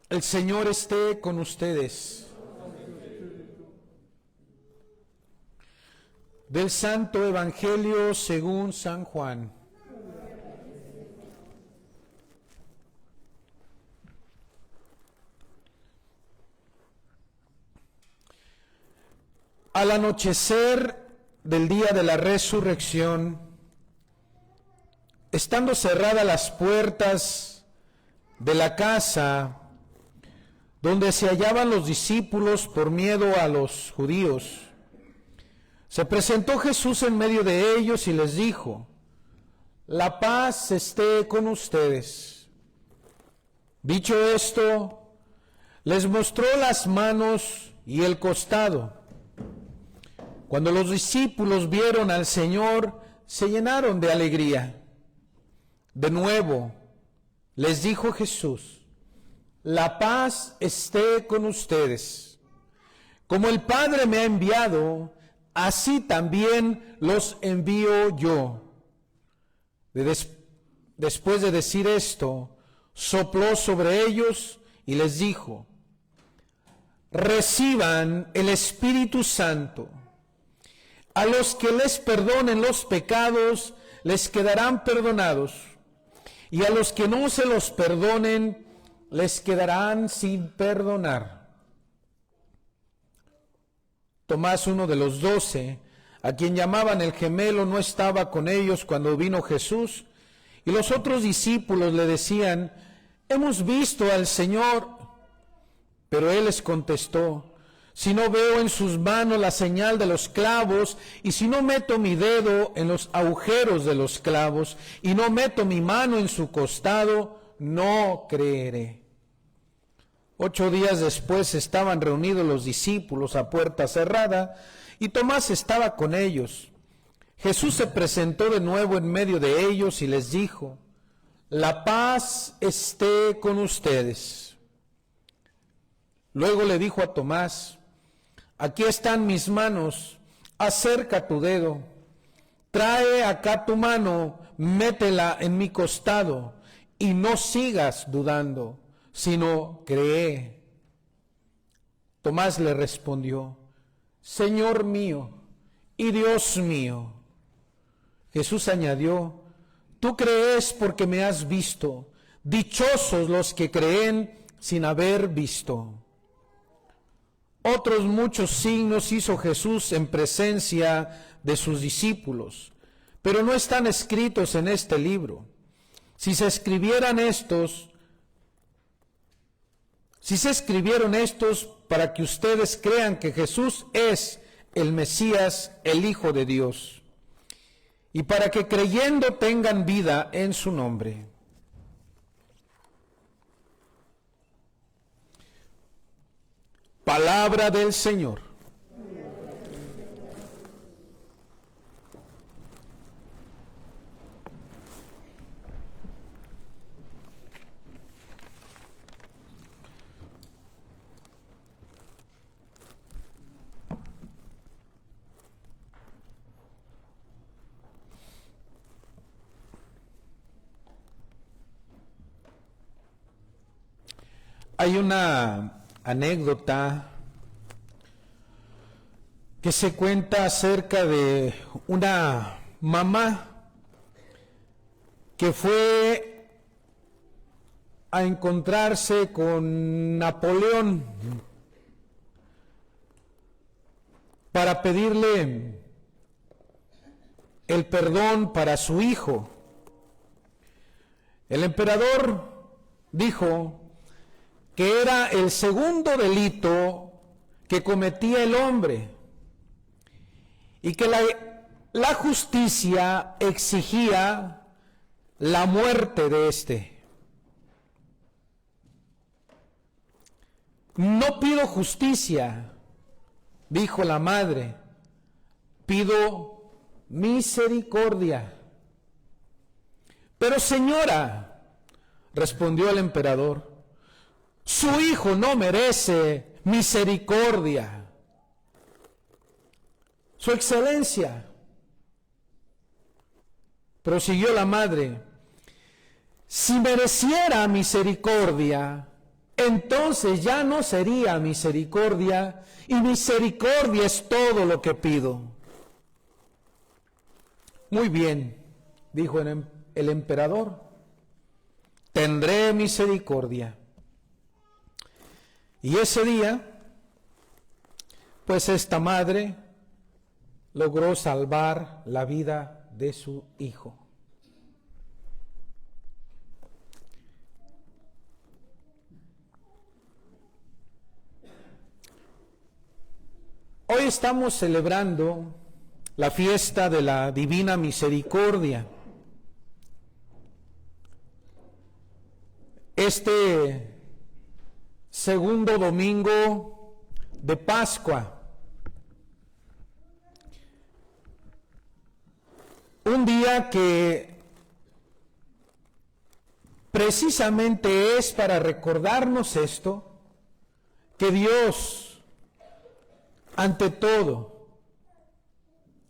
El Señor esté con ustedes. Del Santo Evangelio según San Juan. Al anochecer del día de la resurrección, estando cerradas las puertas de la casa donde se hallaban los discípulos por miedo a los judíos, se presentó Jesús en medio de ellos y les dijo: la paz esté con ustedes. Dicho esto, les mostró las manos y el costado. Cuando los discípulos vieron al Señor, se llenaron de alegría. De nuevo, les dijo Jesús: la paz esté con ustedes. Como el Padre me ha enviado, así también los envío yo. Después de decir esto, sopló sobre ellos y les dijo: reciban el Espíritu Santo. A los que les perdonen los pecados, les quedarán perdonados, y a los que no se los perdonen, les quedarán sin perdonar. Tomás, uno de los 12, a quien llamaban el gemelo, no estaba con ellos cuando vino Jesús, y los otros discípulos le decían: hemos visto al Señor. Pero él les contestó: si no veo en sus manos la señal de los clavos, y si no meto mi dedo en los agujeros de los clavos, y no meto mi mano en su costado, no creeré. 8 días después estaban reunidos los discípulos a puerta cerrada, y Tomás estaba con ellos. Jesús se presentó de nuevo en medio de ellos y les dijo: la paz esté con ustedes. Luego le dijo a Tomás: aquí están mis manos, acerca tu dedo, trae acá tu mano, métela en mi costado, y no sigas dudando, sino cree. Tomás le respondió: Señor mío y Dios mío. Jesús añadió: tú crees porque me has visto, dichosos los que creen sin haber visto. Otros muchos signos hizo Jesús en presencia de sus discípulos, pero no están escritos en este libro. Si se escribieron estos para que ustedes crean que Jesús es el Mesías, el Hijo de Dios, y para que creyendo tengan vida en su nombre. Palabra del Señor. Hay una anécdota que se cuenta acerca de una mamá que fue a encontrarse con Napoleón para pedirle el perdón para su hijo. El emperador dijo que era el segundo delito que cometía el hombre y que la justicia exigía la muerte de éste. No pido justicia, dijo la madre, pido misericordia. Pero señora, respondió el emperador, su hijo no merece misericordia. Su excelencia, prosiguió la madre, si mereciera misericordia, entonces ya no sería misericordia, y misericordia es todo lo que pido. Muy bien, dijo el emperador, tendré misericordia. Y ese día, pues esta madre logró salvar la vida de su hijo. Hoy estamos celebrando la fiesta de la Divina Misericordia. Este segundo domingo de Pascua, un día que precisamente es para recordarnos esto, que Dios, ante todo,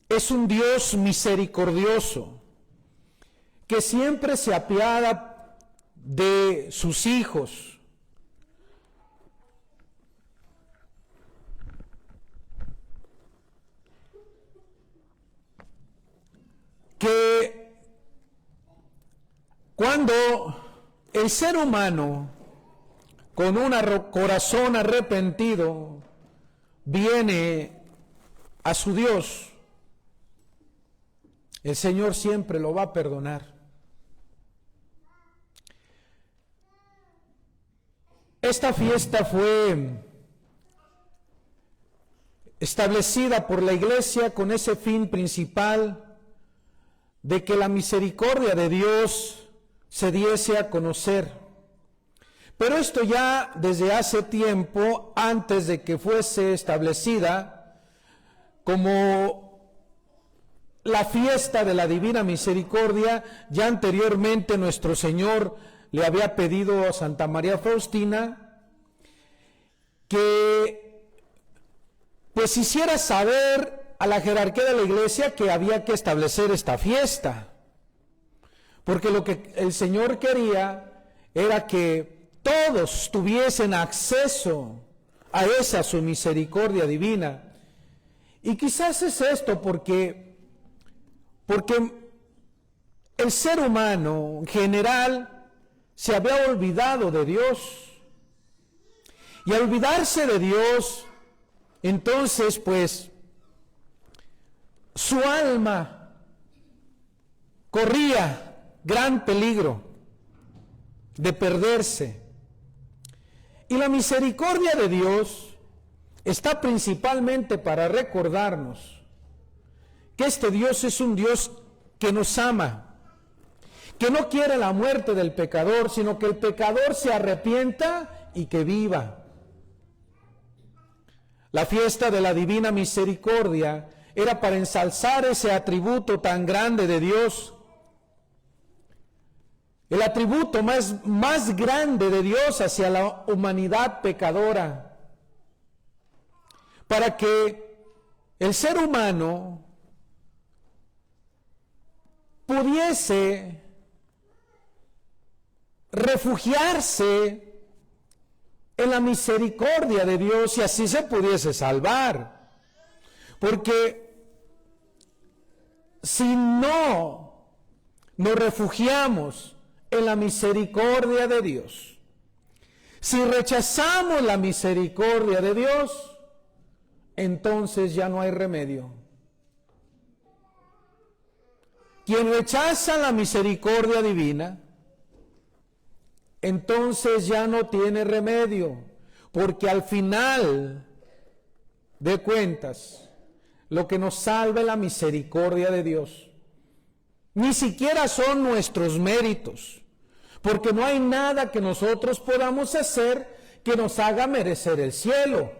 es un Dios misericordioso, que siempre se apiada de sus hijos. Que cuando el ser humano, con un corazón arrepentido, viene a su Dios, el Señor siempre lo va a perdonar. Esta fiesta fue establecida por la Iglesia con ese fin principal de que la misericordia de Dios se diese a conocer. Pero esto ya desde hace tiempo, antes de que fuese establecida como la fiesta de la Divina Misericordia, ya anteriormente nuestro Señor le había pedido a Santa María Faustina que pues hiciera saber a la jerarquía de la Iglesia que había que establecer esta fiesta, porque lo que el Señor quería era que todos tuviesen acceso a esa su misericordia divina. Y quizás es esto porque el ser humano en general se había olvidado de Dios. Y al olvidarse de Dios, entonces pues su alma corría gran peligro de perderse. Y la misericordia de Dios está principalmente para recordarnos que este Dios es un Dios que nos ama, que no quiere la muerte del pecador, sino que el pecador se arrepienta y que viva. La fiesta de la Divina Misericordia era para ensalzar ese atributo tan grande de Dios, el atributo más grande de Dios hacia la humanidad pecadora, para que el ser humano pudiese refugiarse en la misericordia de Dios y así se pudiese salvar. Porque si no nos refugiamos en la misericordia de Dios, si rechazamos la misericordia de Dios, entonces ya no hay remedio. Quien rechaza la misericordia divina, entonces ya no tiene remedio, porque al final de cuentas, lo que nos salva es la misericordia de Dios. Ni siquiera son nuestros méritos, porque no hay nada que nosotros podamos hacer que nos haga merecer el cielo,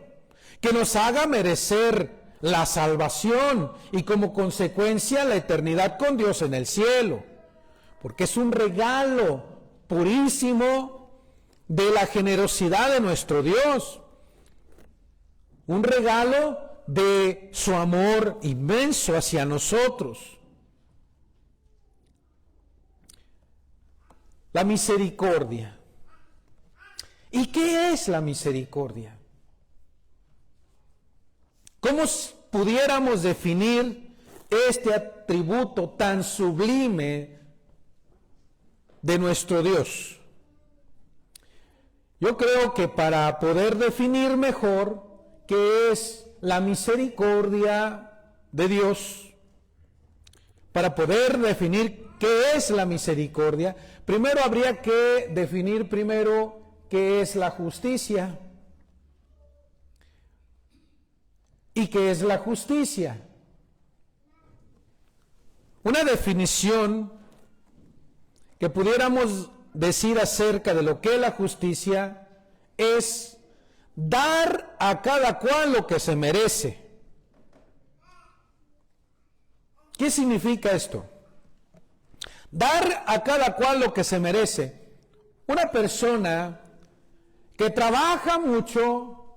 que nos haga merecer la salvación y como consecuencia la eternidad con Dios en el cielo, porque es un regalo purísimo de la generosidad de nuestro Dios, un regalo de su amor inmenso hacia nosotros. La misericordia ¿Y qué es la misericordia? ¿Cómo pudiéramos definir este atributo tan sublime de nuestro Dios? Yo creo que para poder definir mejor qué es la misericordia de Dios, para poder definir qué es la misericordia, primero habría que definir qué es la justicia. ¿Y qué es la justicia? Una definición que pudiéramos decir acerca de lo que es la justicia es dar a cada cual lo que se merece. ¿Qué significa esto? Dar a cada cual lo que se merece. Una persona que trabaja mucho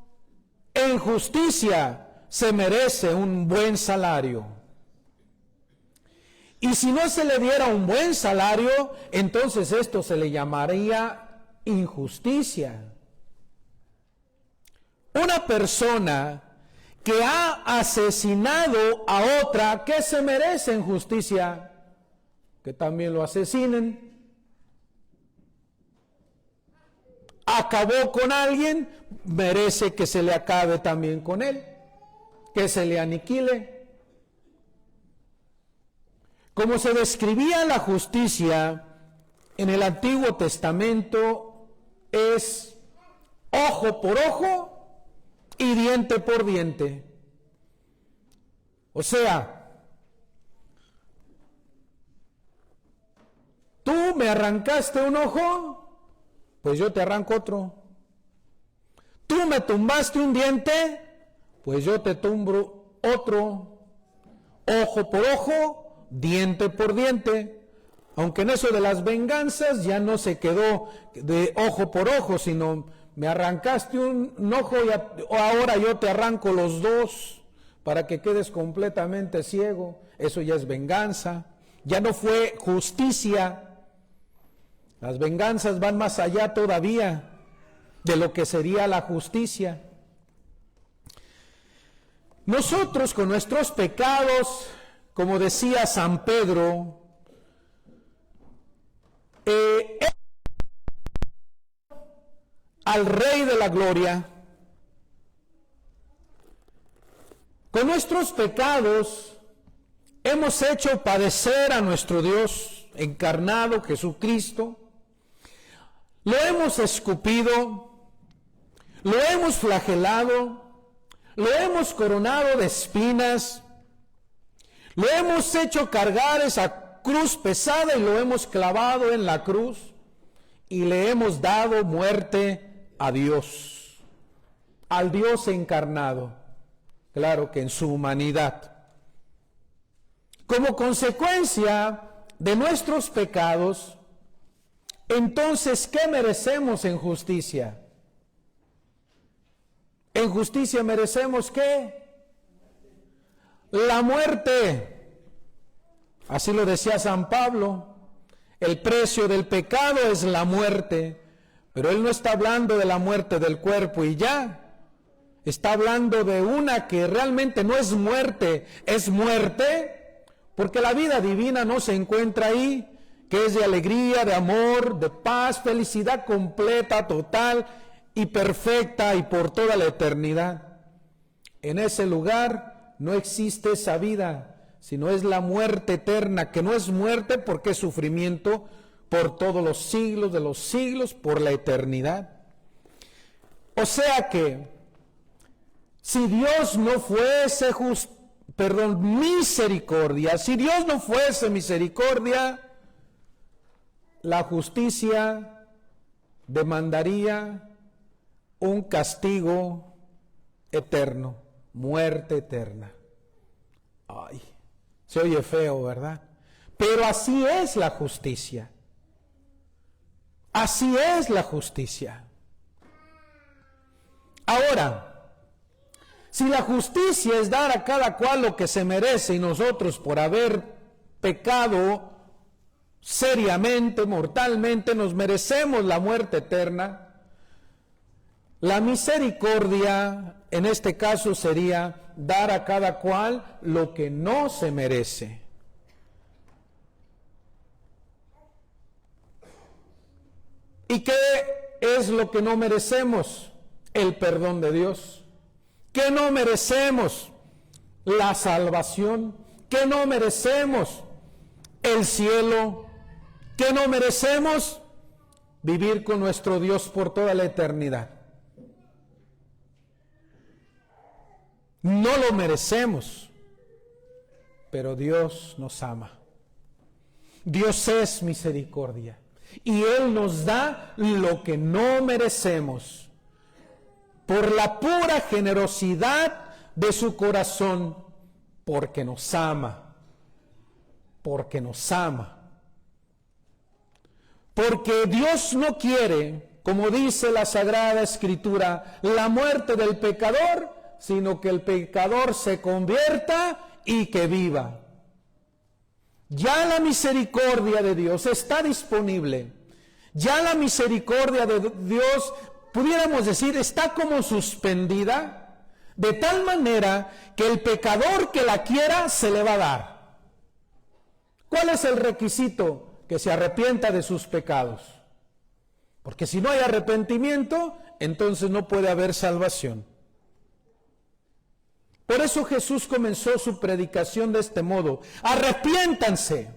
en justicia se merece un buen salario. Y si no se le diera un buen salario, entonces esto se le llamaría injusticia. Una persona que ha asesinado a otra, ¿qué se merece en justicia? Que también lo asesinen. Acabó con alguien, merece que se le acabe también con él, que se le aniquile. Como se describía la justicia en el Antiguo Testamento, es ojo por ojo y diente por diente. O sea, tú me arrancaste un ojo, pues yo te arranco otro. Tú me tumbaste un diente, pues yo te tumbo otro. Ojo por ojo, diente por diente. Aunque en eso de las venganzas ya no se quedó de ojo por ojo, sino me arrancaste un ojo y ahora yo te arranco los dos para que quedes completamente ciego. Eso ya es venganza. Ya no fue justicia. Las venganzas van más allá todavía de lo que sería la justicia. Nosotros con nuestros pecados, como decía San Pedro, al Rey de la Gloria, con nuestros pecados hemos hecho padecer a nuestro Dios encarnado, Jesucristo, lo hemos escupido, lo hemos flagelado, lo hemos coronado de espinas, lo hemos hecho cargar esa cruz pesada y lo hemos clavado en la cruz y le hemos dado muerte a Dios, al Dios encarnado, claro que en su humanidad. Como consecuencia de nuestros pecados, entonces, ¿qué merecemos en justicia? En justicia merecemos ¿qué? La muerte. Así lo decía San Pablo. El precio del pecado es la muerte. Pero él no está hablando de la muerte del cuerpo y ya. Está hablando de una que realmente no es muerte porque la vida divina no se encuentra ahí, que es de alegría, de amor, de paz, felicidad completa, total y perfecta y por toda la eternidad. En ese lugar no existe esa vida, sino es la muerte eterna, que no es muerte porque es sufrimiento por todos los siglos de los siglos, por la eternidad. O sea que, si Dios no fuese misericordia, si Dios no fuese misericordia, la justicia demandaría un castigo eterno, muerte eterna. Ay, se oye feo, ¿verdad? Pero así es la justicia. Así es la justicia. Ahora, si la justicia es dar a cada cual lo que se merece y nosotros por haber pecado seriamente, mortalmente, nos merecemos la muerte eterna, La misericordia, en este caso, sería dar a cada cual lo que no se merece. ¿Y qué es lo que no merecemos? El perdón de Dios. ¿Qué no merecemos? La salvación. ¿Qué no merecemos? El cielo. ¿Qué no merecemos? Vivir con nuestro Dios por toda la eternidad. No lo merecemos, pero Dios nos ama. Dios es misericordia y Él nos da lo que no merecemos por la pura generosidad de su corazón, porque nos ama, porque nos ama. Porque Dios no quiere, como dice la Sagrada Escritura, la muerte del pecador, sino que el pecador se convierta y que viva. Ya la misericordia de Dios está disponible. Ya la misericordia de Dios, pudiéramos decir, está como suspendida, de tal manera que el pecador que la quiera se le va a dar. ¿Cuál es el requisito? Que se arrepienta de sus pecados. Porque si no hay arrepentimiento, entonces no puede haber salvación. Por eso Jesús comenzó su predicación de este modo: arrepiéntanse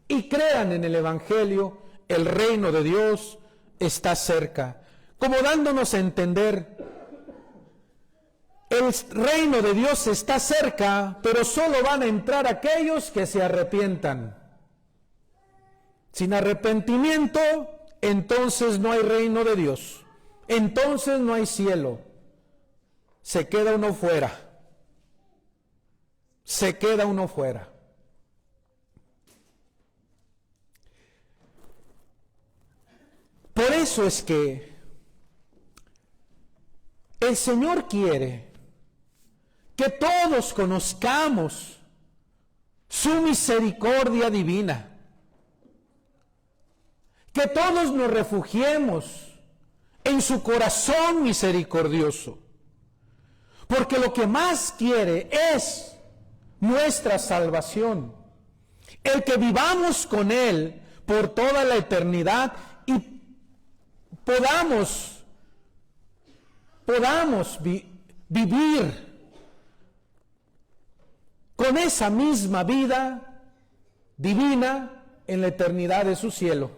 y crean en el Evangelio, el reino de Dios está cerca. Como dándonos a entender, el reino de Dios está cerca, pero solo van a entrar aquellos que se arrepientan. Sin arrepentimiento, entonces no hay reino de Dios, entonces no hay cielo, se queda uno fuera. Se queda uno fuera. Por eso es que el Señor quiere que todos conozcamos su misericordia divina, que todos nos refugiemos en su corazón misericordioso, porque lo que más quiere es nuestra salvación, el que vivamos con Él por toda la eternidad y podamos vivir con esa misma vida divina en la eternidad de su cielo.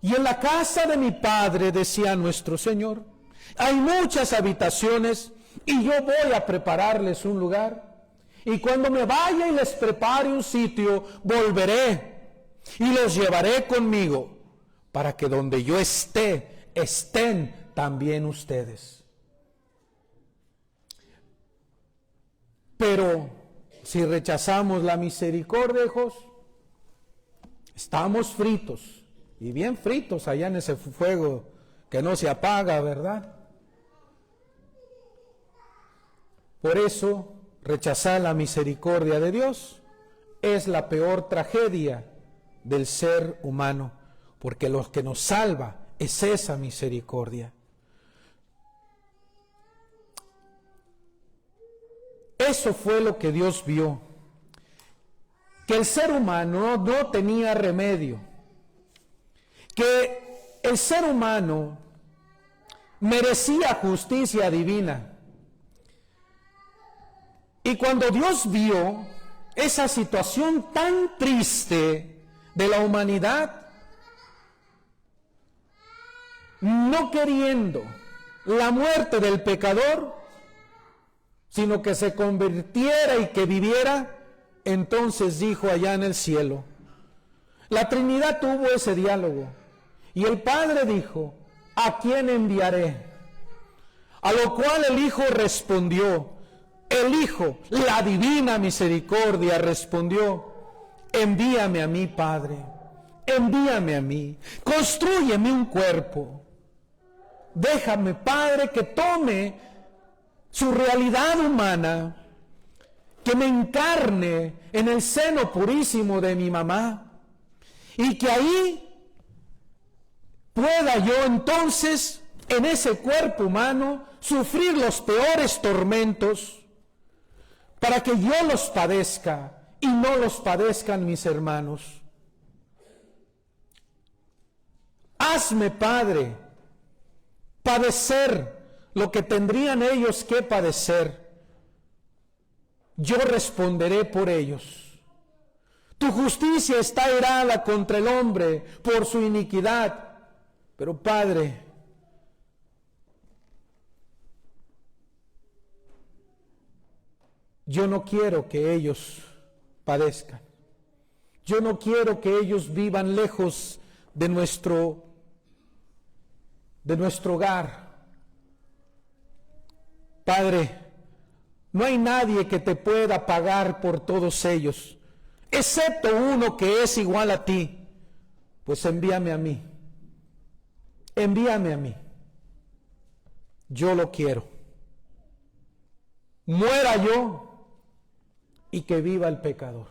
Y en la casa de mi Padre, decía nuestro Señor, hay muchas habitaciones y yo voy a prepararles un lugar. Y cuando me vaya y les prepare un sitio, volveré y los llevaré conmigo, para que donde yo esté, estén también ustedes. Pero si rechazamos la misericordia, hijos, estamos fritos, y bien fritos allá en ese fuego que no se apaga, ¿verdad? Por eso, rechazar la misericordia de Dios es la peor tragedia del ser humano, porque lo que nos salva es esa misericordia. Eso fue lo que Dios vio, que el ser humano no tenía remedio, que el ser humano merecía justicia divina. Y cuando Dios vio esa situación tan triste de la humanidad, no queriendo la muerte del pecador, sino que se convirtiera y que viviera, entonces dijo allá en el cielo. La Trinidad tuvo ese diálogo y el Padre dijo: ¿a quién enviaré? A lo cual el Hijo respondió. El Hijo, la divina misericordia, respondió: envíame a mí, Padre, envíame a mí, constrúyeme un cuerpo, déjame, Padre, que tome su realidad humana, que me encarne en el seno purísimo de mi mamá, y que ahí pueda yo entonces en ese cuerpo humano, sufrir los peores tormentos, para que yo los padezca y no los padezcan mis hermanos. Hazme, Padre, padecer lo que tendrían ellos que padecer. Yo responderé por ellos. Tu justicia está airada contra el hombre por su iniquidad. Pero, Padre, yo no quiero que ellos padezcan. Yo no quiero que ellos vivan lejos de nuestro hogar. Padre, no hay nadie que te pueda pagar por todos ellos, excepto uno que es igual a ti. Pues envíame a mí. Envíame a mí. Yo lo quiero. Muera yo y que viva el pecador.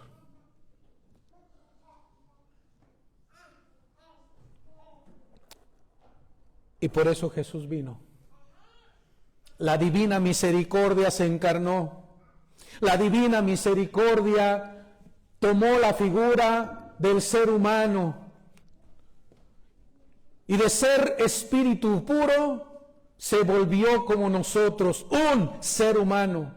Y por eso Jesús vino. La divina misericordia se encarnó. La divina misericordia tomó la figura del ser humano. Y de ser espíritu puro, se volvió como nosotros, un ser humano.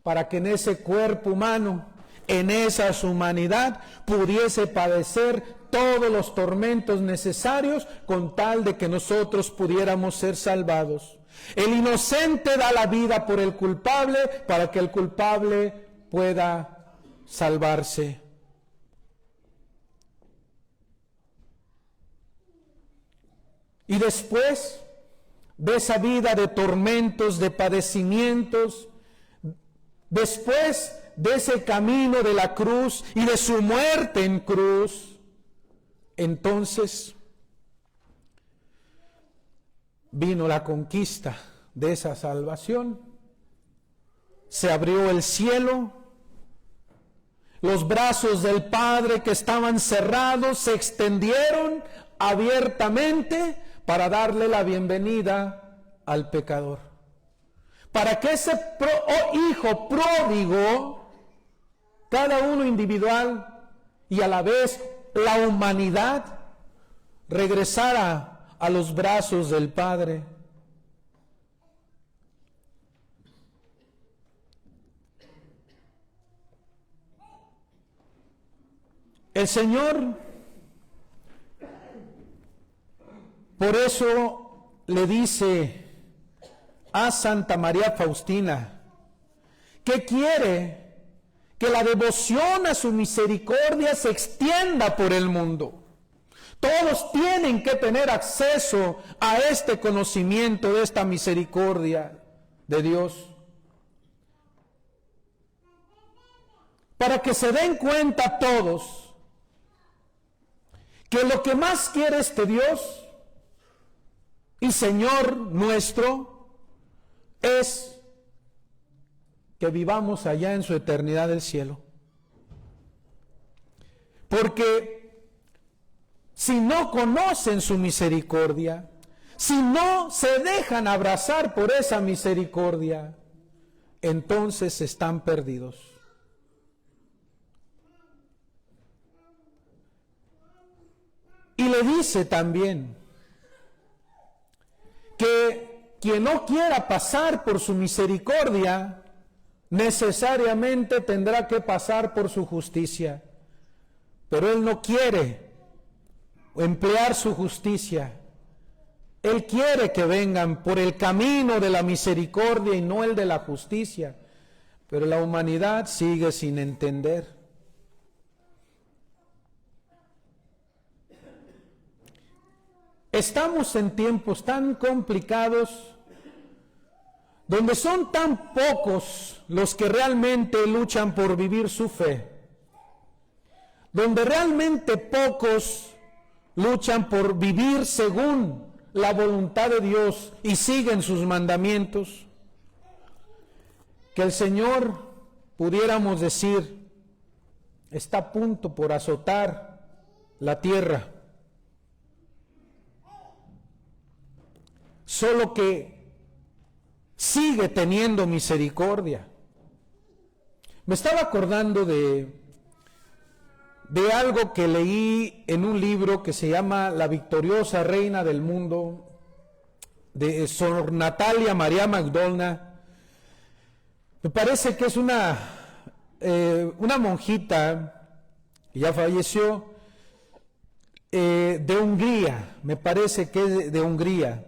Para que en ese cuerpo humano, en esa humanidad, pudiese padecer todos los tormentos necesarios con tal de que nosotros pudiéramos ser salvados. El inocente da la vida por el culpable para que el culpable pueda salvarse. Y después de esa vida de tormentos, de padecimientos, después de ese camino de la cruz y de su muerte en cruz, entonces vino la conquista de esa salvación. Se abrió el cielo, los brazos del Padre que estaban cerrados se extendieron abiertamente para darle la bienvenida al pecador. Para que ese hijo pródigo, cada uno individual y a la vez la humanidad, regresara a los brazos del Padre. El Señor, por eso le dice a Santa María Faustina, que quiere que la devoción a su misericordia se extienda por el mundo. Todos tienen que tener acceso a este conocimiento de esta misericordia de Dios. Para que se den cuenta todos que lo que más quiere este Dios y Señor nuestro es que vivamos allá en su eternidad del cielo. Porque si no conocen su misericordia, si no se dejan abrazar por esa misericordia, entonces están perdidos. Y le dice también que quien no quiera pasar por su misericordia, necesariamente tendrá que pasar por su justicia. Pero Él no quiere emplear su justicia. Él quiere que vengan por el camino de la misericordia y no el de la justicia. Pero la humanidad sigue sin entender. Estamos en tiempos tan complicados, donde son tan pocos los que realmente luchan por vivir su fe, donde realmente pocos luchan por vivir según la voluntad de Dios y siguen sus mandamientos, que el Señor, pudiéramos decir, está a punto por azotar la tierra. solo que sigue teniendo misericordia. Me estaba acordando de algo que leí en un libro que se llama La victoriosa reina del mundo, de Sor Natalia María McDonald. Me parece que es una monjita que ya falleció, de Hungría, me parece que es de Hungría.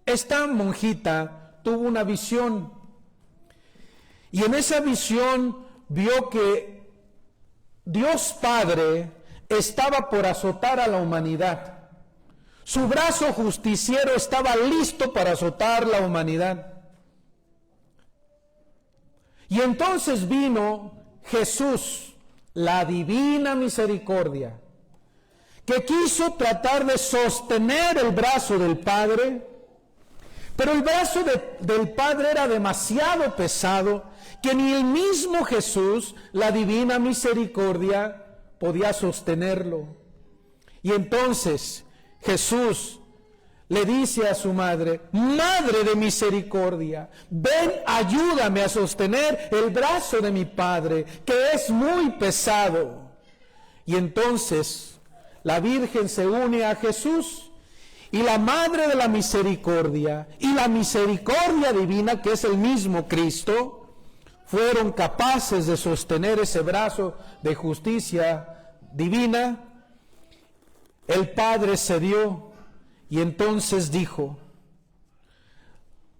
Esta monjita tuvo una visión, y en esa visión vio que Dios Padre estaba por azotar a la humanidad. Su brazo justiciero estaba listo para azotar la humanidad. Y entonces vino Jesús, la divina misericordia, que quiso tratar de sostener el brazo del Padre, pero el brazo del Padre era demasiado pesado que ni el mismo Jesús, la divina misericordia, podía sostenerlo. Y entonces Jesús le dice a su madre: Madre de misericordia, ven, ayúdame a sostener el brazo de mi Padre, que es muy pesado. Y entonces la Virgen se une a Jesús, y la Madre de la Misericordia y la misericordia divina, que es el mismo Cristo, fueron capaces de sostener ese brazo de justicia divina. El Padre cedió y entonces dijo: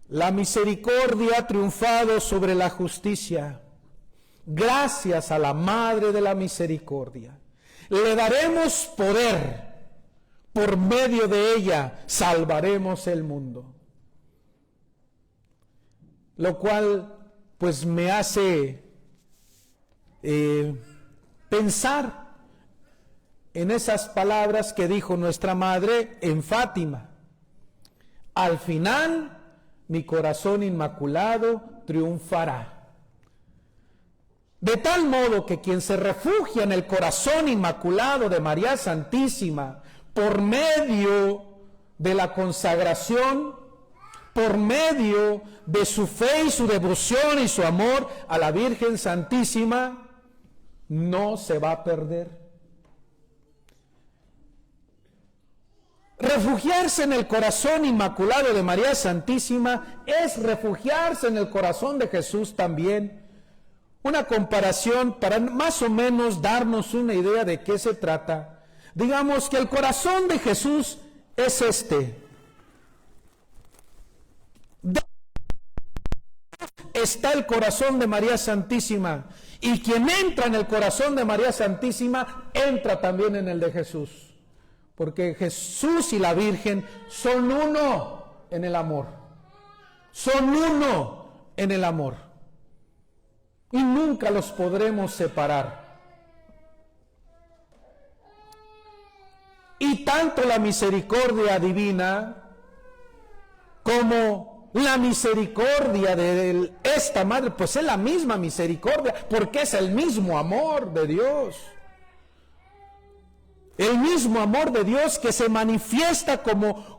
la misericordia ha triunfado sobre la justicia. Gracias a la Madre de la Misericordia le daremos poder. Por medio de ella salvaremos el mundo. Lo cual pues me hace pensar en esas palabras que dijo nuestra madre en Fátima: al final mi corazón inmaculado triunfará. De tal modo que quien se refugia en el corazón inmaculado de María Santísima, por medio de la consagración, por medio de su fe y su devoción y su amor a la Virgen Santísima, no se va a perder. Refugiarse en el corazón inmaculado de María Santísima es refugiarse en el corazón de Jesús también. Una comparación para más o menos darnos una idea de qué se trata. Digamos que el corazón de Jesús es este. Está el corazón de María Santísima, y quien entra en el corazón de María Santísima entra también en el de Jesús, porque Jesús y la Virgen son uno en el amor, son uno en el amor, y nunca los podremos separar. Y tanto la misericordia divina como la misericordia de esta madre, pues es la misma misericordia, porque es el mismo amor de Dios. El mismo amor de Dios que se manifiesta como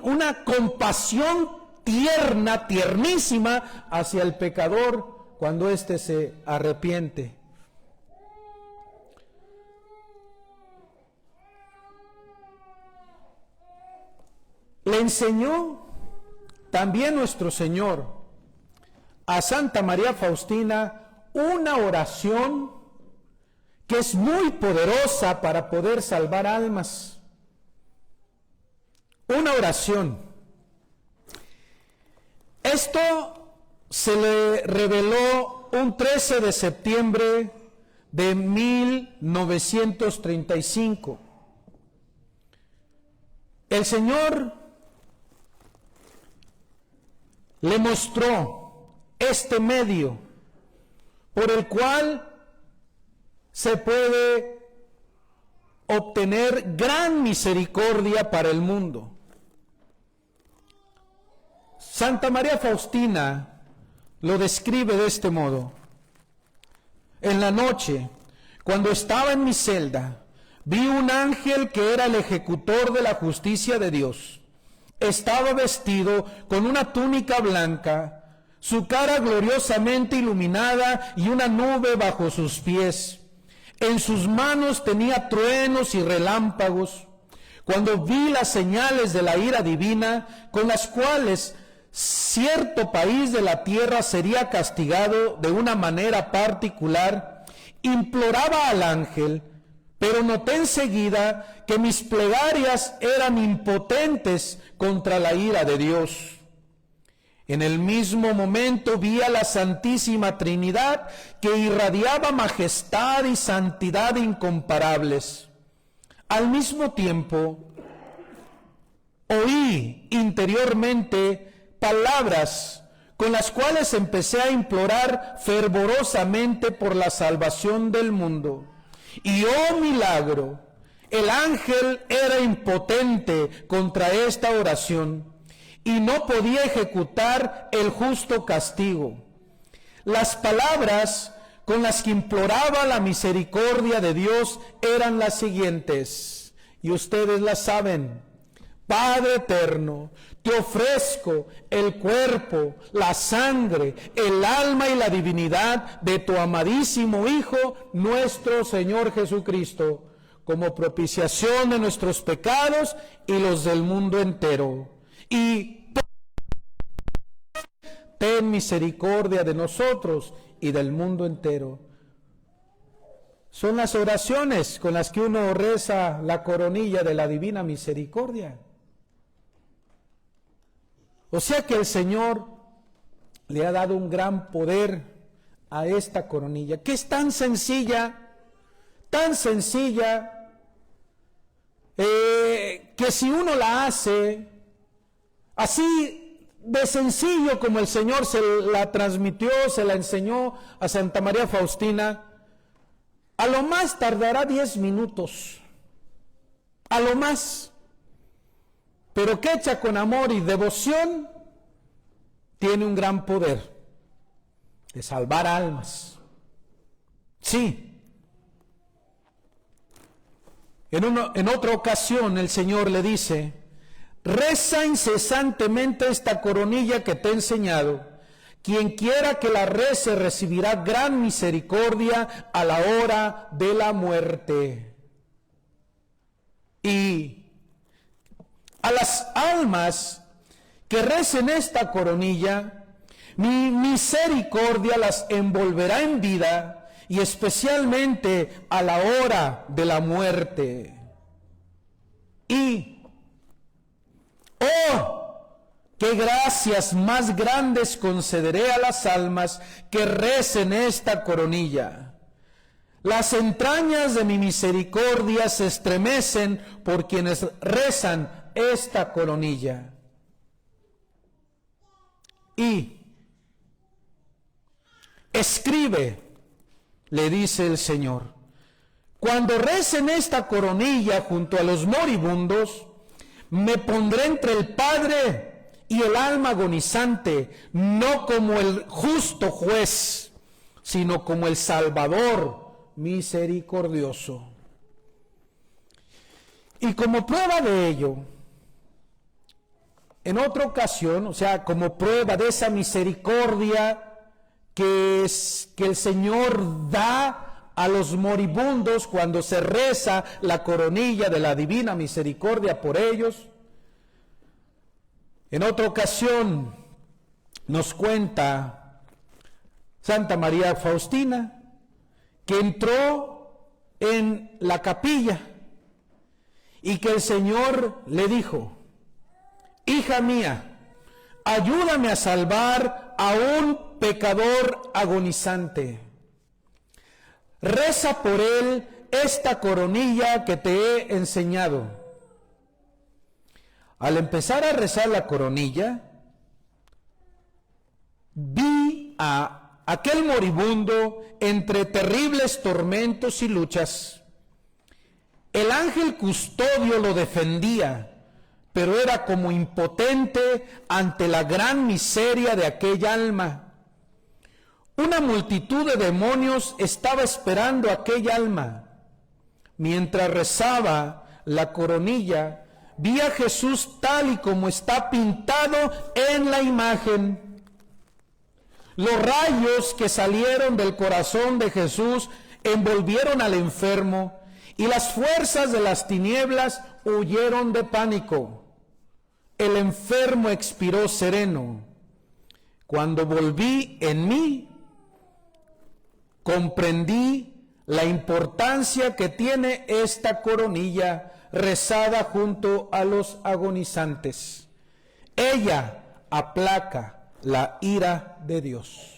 una compasión tierna, tiernísima hacia el pecador cuando éste se arrepiente. Le enseñó también nuestro Señor a Santa María Faustina una oración que es muy poderosa para poder salvar almas. Una oración. Esto se le reveló un 13 de septiembre de 1935. El Señor le mostró este medio por el cual se puede obtener gran misericordia para el mundo. Santa María Faustina lo describe de este modo: en la noche, cuando estaba en mi celda, vi un ángel que era el ejecutor de la justicia de Dios. estaba vestido con una túnica blanca, su cara gloriosamente iluminada y una nube bajo sus pies. En sus manos tenía truenos y relámpagos. Cuando vi las señales de la ira divina, con las cuales cierto país de la tierra sería castigado de una manera particular, imploraba al ángel, pero noté enseguida que mis plegarias eran impotentes contra la ira de Dios. En el mismo momento vi a la Santísima Trinidad, que irradiaba majestad y santidad incomparables. Al mismo tiempo, oí interiormente palabras con las cuales empecé a implorar fervorosamente por la salvación del mundo. Y oh milagro, el ángel era impotente contra esta oración y no podía ejecutar el justo castigo. Las palabras con las que imploraba la misericordia de Dios eran las siguientes, y ustedes las saben: Padre eterno, te ofrezco el cuerpo, la sangre, el alma y la divinidad de tu amadísimo Hijo, nuestro Señor Jesucristo, como propiciación de nuestros pecados y los del mundo entero. Y ten misericordia de nosotros y del mundo entero. Son las oraciones con las que uno reza la coronilla de la divina misericordia. O sea que el Señor le ha dado un gran poder a esta coronilla, que es tan sencilla, que si uno la hace así de sencillo como el Señor se la transmitió, se la enseñó a Santa María Faustina, a lo más tardará 10 minutos, a lo más. Pero que hecha con amor y devoción, tiene un gran poder de salvar almas. Sí. En otra ocasión el Señor le dice: reza incesantemente esta coronilla que te he enseñado. Quien quiera que la rece recibirá gran misericordia a la hora de la muerte. Y a las almas que recen esta coronilla, mi misericordia las envolverá en vida, y especialmente a la hora de la muerte. Y, oh, qué gracias más grandes concederé a las almas que recen esta coronilla. Las entrañas de mi misericordia se estremecen por quienes rezan esta coronilla. Y escribe, le dice el Señor, cuando recen esta coronilla junto a los moribundos, me pondré entre el Padre y el alma agonizante, no como el justo juez, sino como el Salvador misericordioso. Y como prueba de ello, en otra ocasión, o sea, como prueba de esa misericordia que el Señor da a los moribundos cuando se reza la coronilla de la divina misericordia por ellos, en otra ocasión nos cuenta Santa María Faustina que entró en la capilla y que el Señor le dijo: hija mía, ayúdame a salvar a un pecador agonizante. Reza por él esta coronilla que te he enseñado. Al empezar a rezar la coronilla, vi a aquel moribundo entre terribles tormentos y luchas. El ángel custodio lo defendía, pero era como impotente ante la gran miseria de aquella alma. Una multitud de demonios estaba esperando aquella alma. Mientras rezaba la coronilla, vi a Jesús tal y como está pintado en la imagen. Los rayos que salieron del corazón de Jesús envolvieron al enfermo y las fuerzas de las tinieblas huyeron de pánico. El enfermo expiró sereno. Cuando volví en mí, comprendí la importancia que tiene esta coronilla rezada junto a los agonizantes. Ella aplaca la ira de Dios.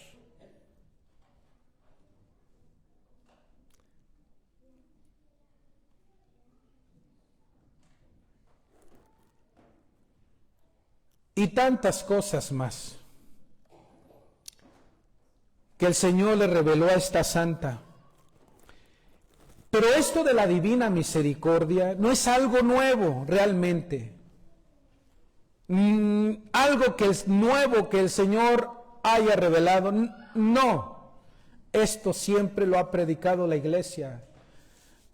Y tantas cosas más que el Señor le reveló a esta santa. Pero esto de la divina misericordia no es algo nuevo realmente. Algo que es nuevo que el Señor haya revelado. No, esto siempre lo ha predicado la iglesia.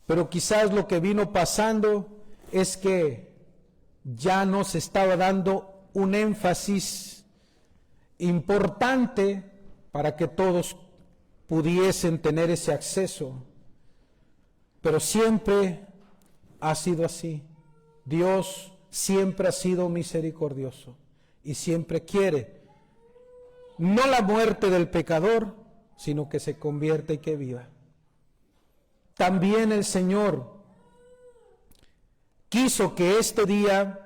Pero quizás lo que vino pasando es que ya no se estaba dando un énfasis importante para que todos pudiesen tener ese acceso. Pero siempre ha sido así. Dios siempre ha sido misericordioso y siempre quiere no la muerte del pecador, sino que se convierta y que viva. También el Señor quiso que este día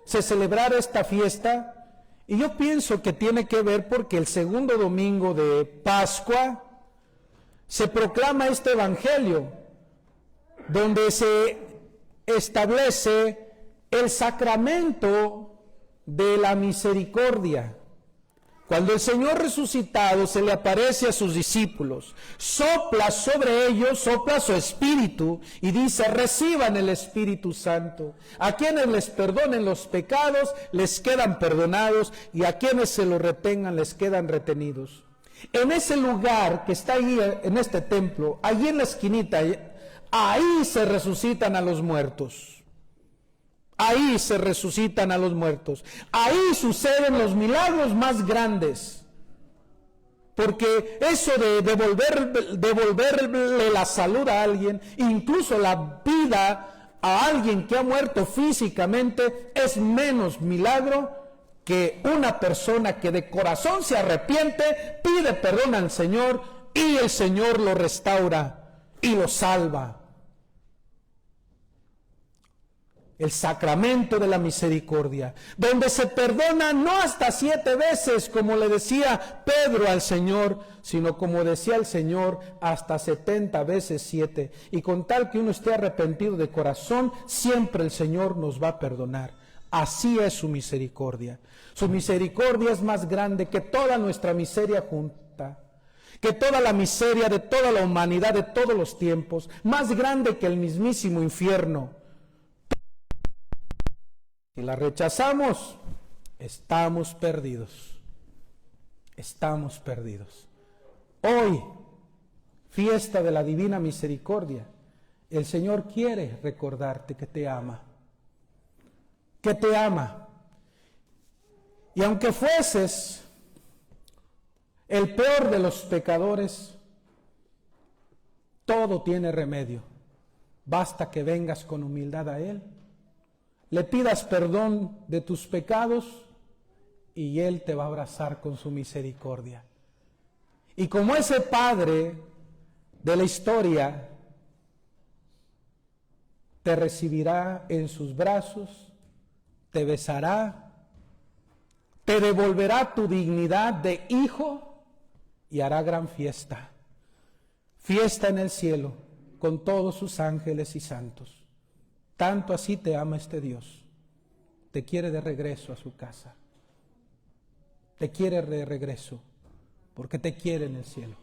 se celebrara esta fiesta, y yo pienso que tiene que ver porque el segundo domingo de Pascua se proclama este evangelio, donde se establece el sacramento de la misericordia. Cuando el Señor resucitado se le aparece a sus discípulos, sopla sobre ellos, sopla su espíritu y dice: reciban el Espíritu Santo. A quienes les perdonen los pecados, les quedan perdonados, y a quienes se los retengan, les quedan retenidos. En ese lugar que está ahí, en este templo, allí en la esquinita, ahí se resucitan a los muertos. Ahí se resucitan a los muertos. Ahí suceden los milagros más grandes. Porque eso de devolverle la salud a alguien, incluso la vida a alguien que ha muerto físicamente, es menos milagro que una persona que de corazón se arrepiente, pide perdón al Señor y el Señor lo restaura y lo salva. El sacramento de la misericordia, donde se perdona no hasta 7 veces, como le decía Pedro al Señor, sino como decía el Señor, hasta 70 veces 7. Y con tal que uno esté arrepentido de corazón, siempre el Señor nos va a perdonar. Así es su misericordia. Su misericordia es más grande que toda nuestra miseria junta, que toda la miseria de toda la humanidad de todos los tiempos, más grande que el mismísimo infierno. Si la rechazamos, estamos perdidos. Estamos perdidos. Hoy, fiesta de la Divina Misericordia, el Señor quiere recordarte que te ama. Que te ama. Y aunque fueses el peor de los pecadores, todo tiene remedio. Basta que vengas con humildad a Él, le pidas perdón de tus pecados y Él te va a abrazar con su misericordia. Y como ese Padre de la historia, te recibirá en sus brazos, te besará, te devolverá tu dignidad de hijo y hará gran fiesta. Fiesta en el cielo con todos sus ángeles y santos. Tanto así te ama este Dios. Te quiere de regreso a su casa. Te quiere de regreso porque te quiere en el cielo.